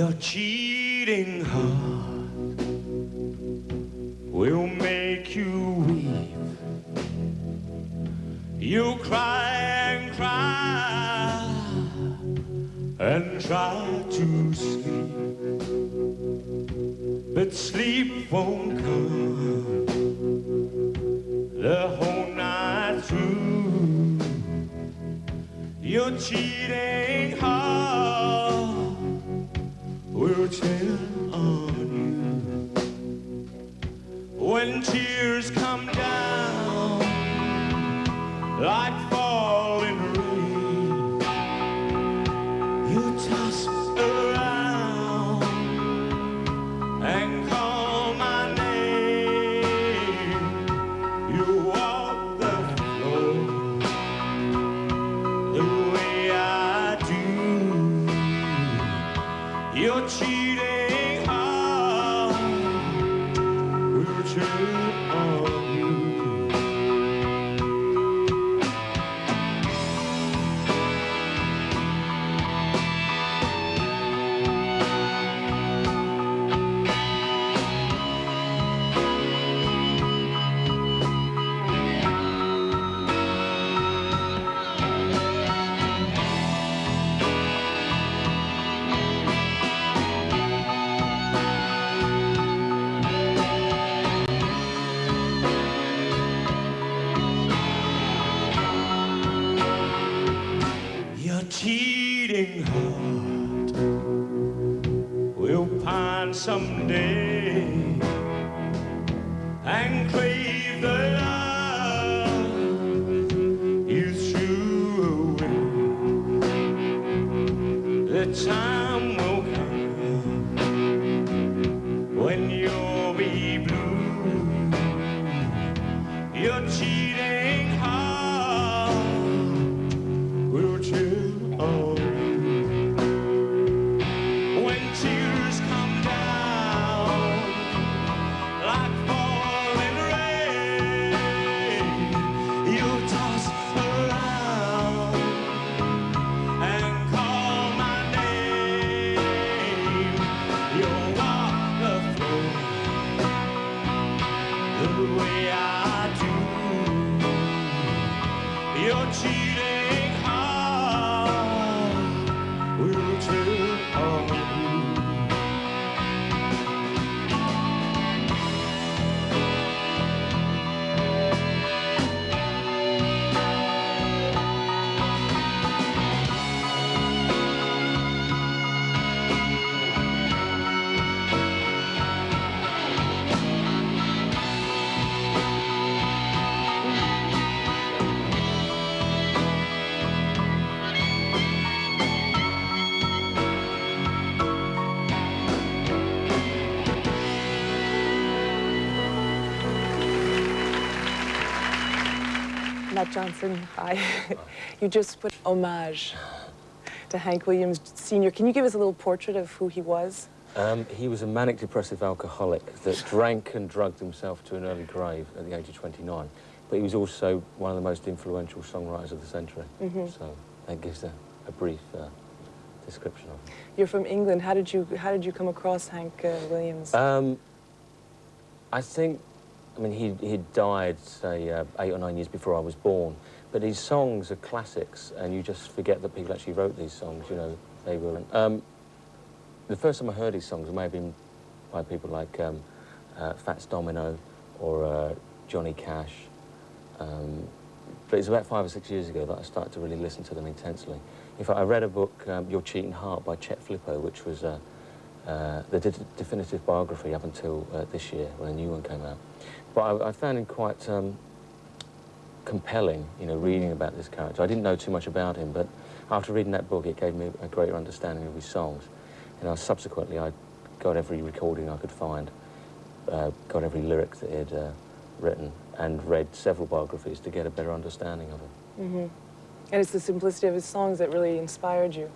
Your cheating heart will make you weep. You cry and cry and try to sleep, but sleep won't come the whole night through. Your cheating heart will tell on you when tears come down like falling rain. You toss around and call my name. You walk the floor the way I do. Your cheating heart will turn on you. Your cheating heart will pine someday and crave the love you threw away. The time will come when you'll be blue. Your cheating heart will chill on you. When tears come down like falling rain, you'll toss around and call my name. You'll walk the floor the way I do. Your cheating heart will turn on you. Matt Johnson, hi. You just put homage to Hank Williams Sr. Can you give us a little portrait of who he was? He was a manic depressive alcoholic that drank and drugged himself to an early grave at the age of 29. But he was also one of the most influential songwriters of the century. So that gives a brief description of him. You're from England. How did you come across Hank Williams? I think, I mean, he died, say, 8 or 9 years before I was born. But his songs are classics, and you just forget that people actually wrote these songs. You know, they were. The first time I heard his songs, it may have been by people like Fats Domino or Johnny Cash. But it's about 5 or 6 years ago that I started to really listen to them intensely. In fact, I read a book, Your Cheating Heart, by Chet Flippo, which was the definitive biography up until this year, when a new one came out. But I found him quite compelling, you know, reading about this character. I didn't know too much about him, but after reading that book, it gave me a greater understanding of his songs. You know, subsequently, I got every recording I could find, got every lyric that he had written, and read several biographies to get a better understanding of him. And it's the simplicity of his songs that really inspired you.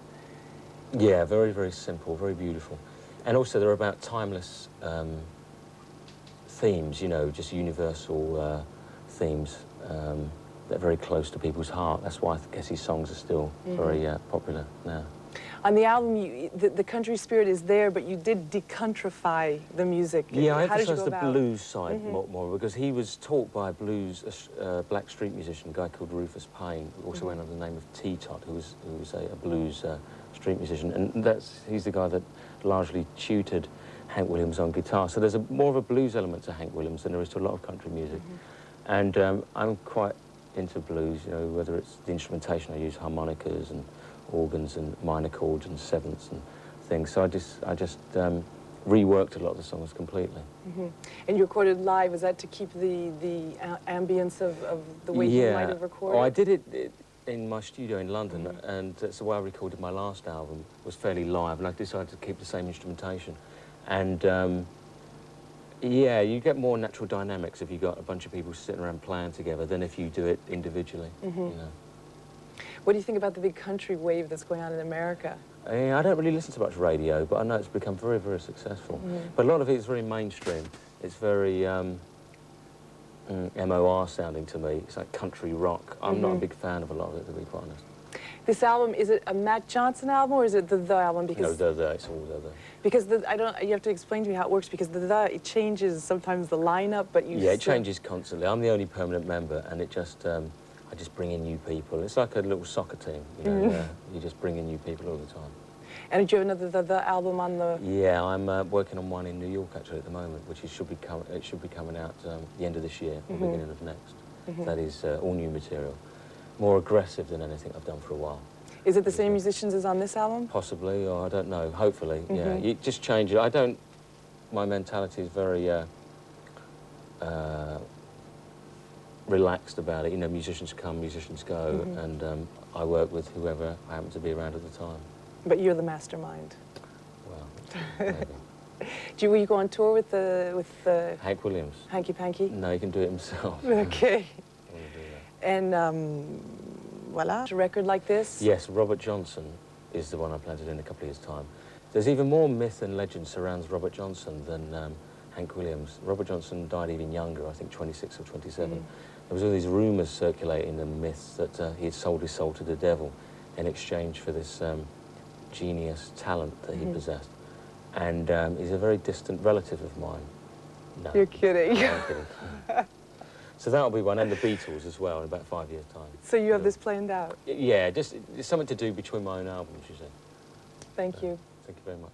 Yeah, very, very simple, very beautiful. And also they're about timeless themes, you know, just universal themes that are very close to people's heart. That's why I guess his songs are still very popular now. On the album, the country spirit is there, but you did decountrify the music. Yeah, I How did you emphasised go the about? blues side more because he was taught by a black street musician, a guy called Rufus Payne, who also went under the name of T-Tot, who was a blues street musician, and he's the guy that largely tutored Hank Williams on guitar. So there's more of a blues element to Hank Williams than there is to a lot of country music. And I'm quite into blues, you know, whether it's the instrumentation, I use harmonicas and organs and minor chords and sevenths and things. So I just reworked a lot of the songs completely. And you recorded live. Was that to keep the ambience of the way you might have recorded? Oh, I did it in my studio in London, and that's the way I recorded my last album. Was fairly live, and I decided to keep the same instrumentation. And yeah, you get more natural dynamics if you got a bunch of people sitting around playing together than if you do it individually. You know. What do you think about the big country wave that's going on in America? I don't really listen to much radio, but I know it's become very, very successful. But a lot of it is very mainstream. It's very MOR sounding to me. It's like country rock. I'm not a big fan of a lot of it, to be quite honest. This album, is it a Matt Johnson album or is it the album? Because No, it's all the. Because you have to explain to me how it works, because it changes sometimes the lineup, but you... Yeah, it changes constantly. I'm the only permanent member, and it just, I just bring in new people. It's like a little soccer team, you know, you just bring in new people all the time. And do you have another the album on the... Yeah, I'm working on one in New York, actually, at the moment, which should be coming out the end of this year, or beginning of next. That is all new material. More aggressive than anything I've done for a while. Is it the same musicians as on this album? Possibly, or I don't know, hopefully, yeah. You just change it. My mentality is very relaxed about it. You know, musicians come, musicians go, and I work with whoever I happen to be around at the time. But you're the mastermind. Well, maybe. Will you go on tour with the Hank Williams? Hanky Panky? No, he can do it himself. Okay. I wanna do that. And voila, a record like this? Yes, Robert Johnson is the one I plan to do in a couple of years' time. There's even more myth and legend surrounds Robert Johnson than Hank Williams. Robert Johnson died even younger, I think 26 or 27. There was all these rumours circulating and myths that he had sold his soul to the devil in exchange for this genius talent that he possessed. And he's a very distant relative of mine. No. You're kidding. No, I'm kidding. So that'll be one, and the Beatles as well, in about 5 years' time. So you have this planned out? Yeah, just it's something to do between my own albums, you see. Thank you. Thank you very much.